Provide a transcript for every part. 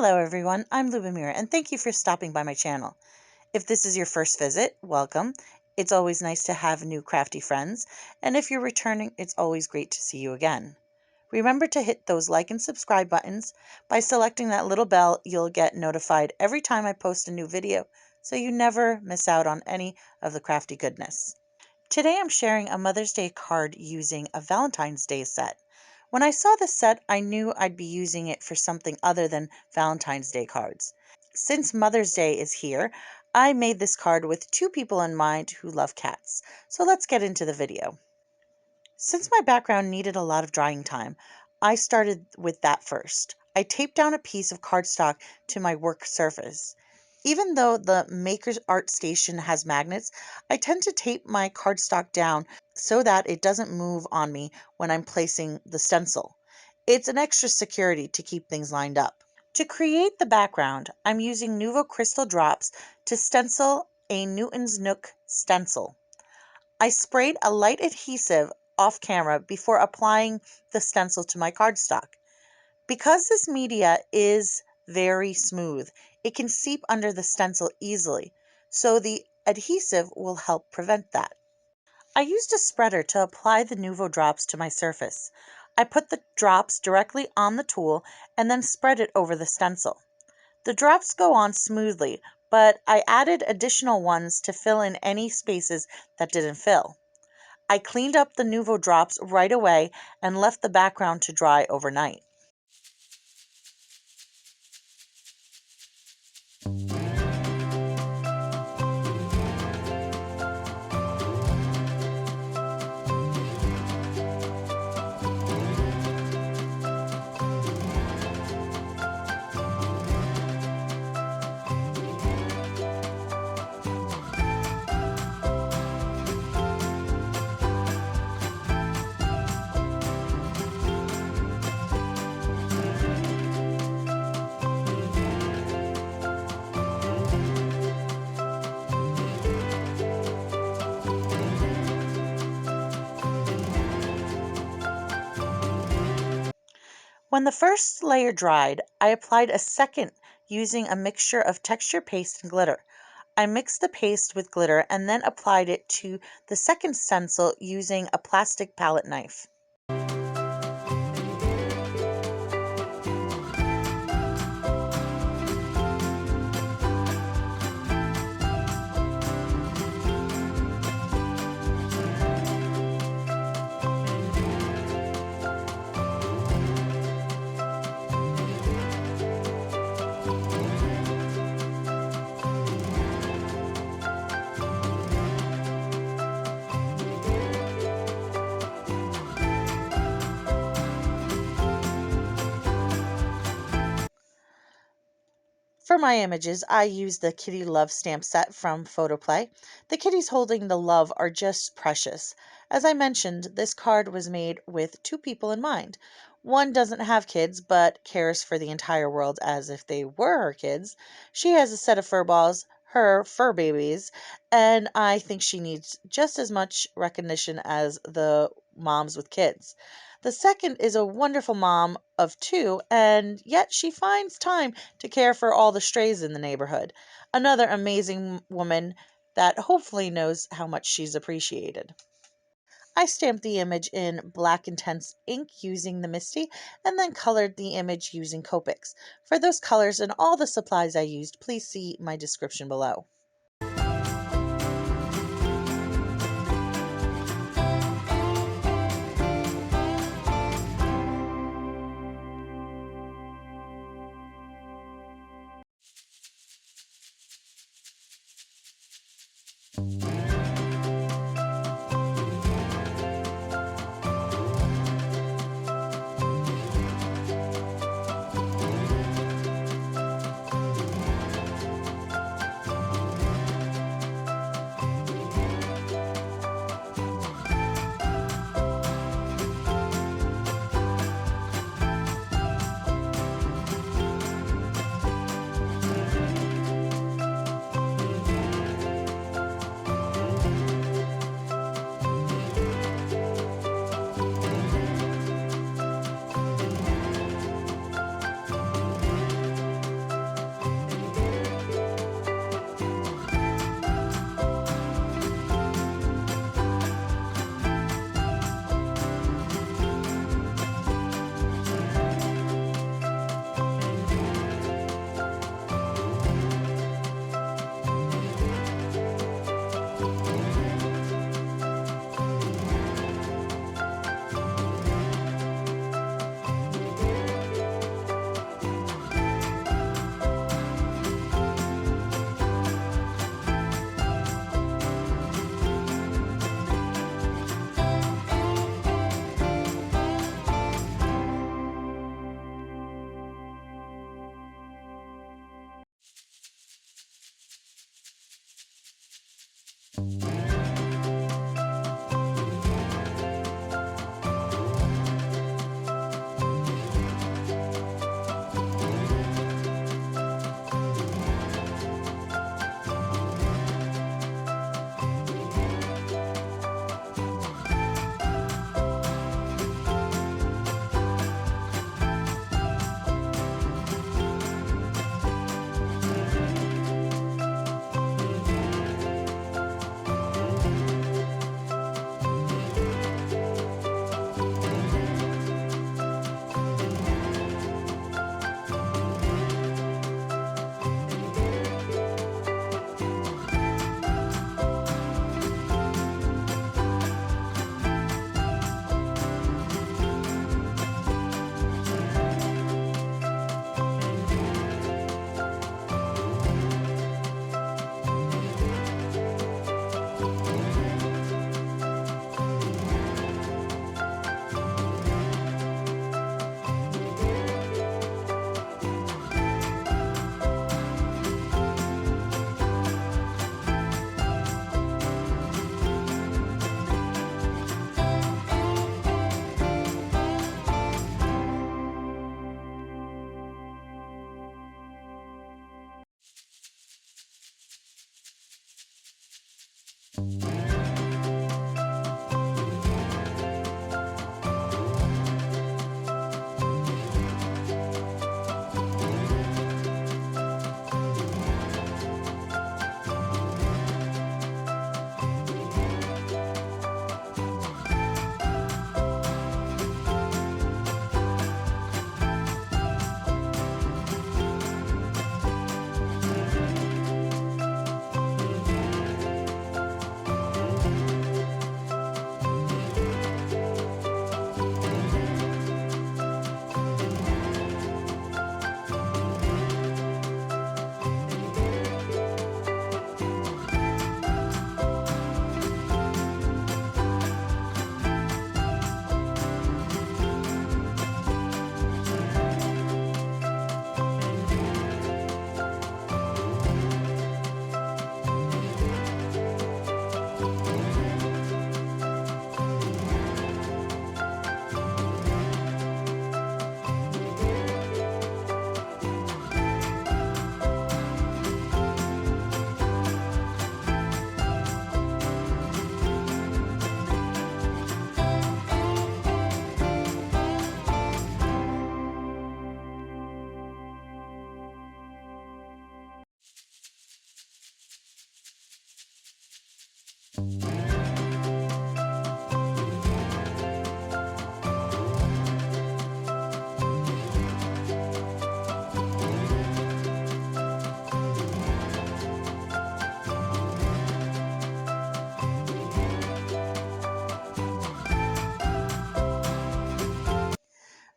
Hello everyone, I'm Lubomira and thank you for stopping by my channel. If this is your first visit, welcome. It's always nice to have new crafty friends, and if you're returning, it's always great to see you again. Remember to hit those like and subscribe buttons. By selecting that little bell, you'll get notified every time I post a new video, so you never miss out on any of the crafty goodness. Today I'm sharing a Mother's Day card using a Valentine's Day set. When I saw this set, I knew I'd be using it for something other than Valentine's Day cards. Since Mother's Day is here, I made this card with two people in mind who love cats. So let's get into the video. Since my background needed a lot of drying time, I started with that first. I taped down a piece of cardstock to my work surface. Even though the Maker's Art Station has magnets, I tend to tape my cardstock down so that it doesn't move on me when I'm placing the stencil. It's an extra security to keep things lined up. To create the background, I'm using Nuvo crystal drops to stencil a Newton's Nook stencil. I sprayed a light adhesive off camera before applying the stencil to my cardstock. Because this media is very smooth, it can seep under the stencil easily, so the adhesive will help prevent that. I used a spreader to apply the Nuvo drops to my surface. I put the drops directly on the tool and then spread it over the stencil. The drops go on smoothly, but I added additional ones to fill in any spaces that didn't fill. I cleaned up the Nuvo drops right away and left the background to dry overnight. When the first layer dried, I applied a second using a mixture of texture paste and glitter. I mixed the paste with glitter and then applied it to the second stencil using a plastic palette knife. For my images, I used the Kitty Love stamp set from Photoplay. The kitties holding the love are just precious. As I mentioned, this card was made with two people in mind. One doesn't have kids, but cares for the entire world as if they were her kids. She has a set of fur balls, her fur babies, and I think she needs just as much recognition as the moms with kids. The second is a wonderful mom of two, and yet she finds time to care for all the strays in the neighborhood. Another amazing woman that hopefully knows how much she's appreciated. I stamped the image in black intense ink using the Misty and then colored the image using Copics. For those colors and all the supplies I used, please see my description below.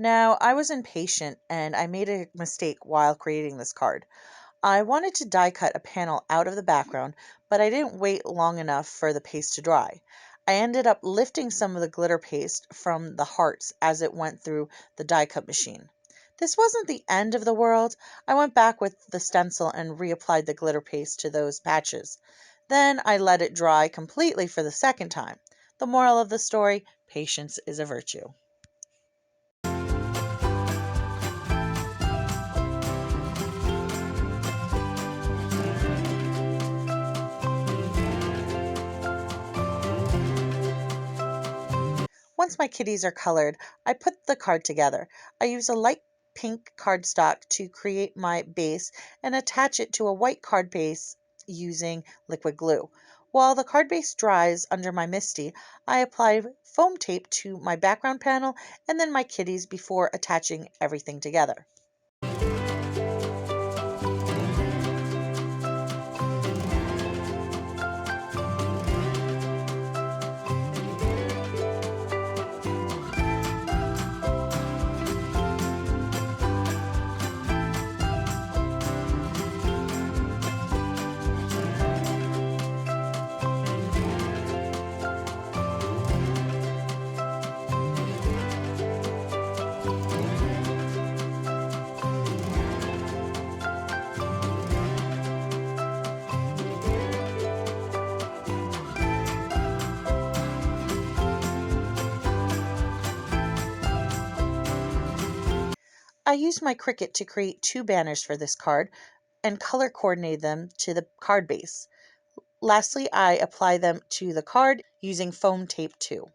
Now, I was impatient and I made a mistake while creating this card. I wanted to die cut a panel out of the background, but I didn't wait long enough for the paste to dry. I ended up lifting some of the glitter paste from the hearts as it went through the die cut machine. This wasn't the end of the world. I went back with the stencil and reapplied the glitter paste to those patches. Then I let it dry completely for the second time. The moral of the story: patience is a virtue. Once my kitties are colored, I put the card together. I use a light pink cardstock to create my base and attach it to a white card base using liquid glue. While the card base dries under my MISTI, I apply foam tape to my background panel and then my kitties before attaching everything together. I used my Cricut to create 2 banners for this card and color coordinated them to the card base. Lastly, I apply them to the card using foam tape too.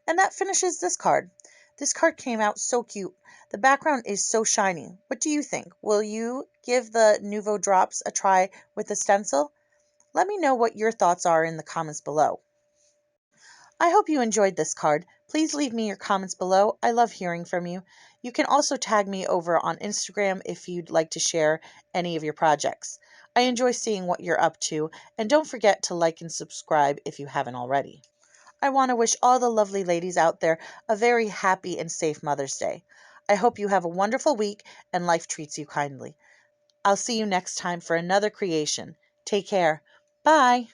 And that finishes this card. This card came out so cute. The background is so shiny. What do you think? Will you give the Nuvo drops a try with the stencil? Let me know what your thoughts are in the comments below. I hope you enjoyed this card. Please leave me your comments below. I love hearing from you. You can also tag me over on Instagram if you'd like to share any of your projects. I enjoy seeing what you're up to, and don't forget to like and subscribe if you haven't already. I want to wish all the lovely ladies out there a very happy and safe Mother's Day. I hope you have a wonderful week and life treats you kindly. I'll see you next time for another creation. Take care. Bye.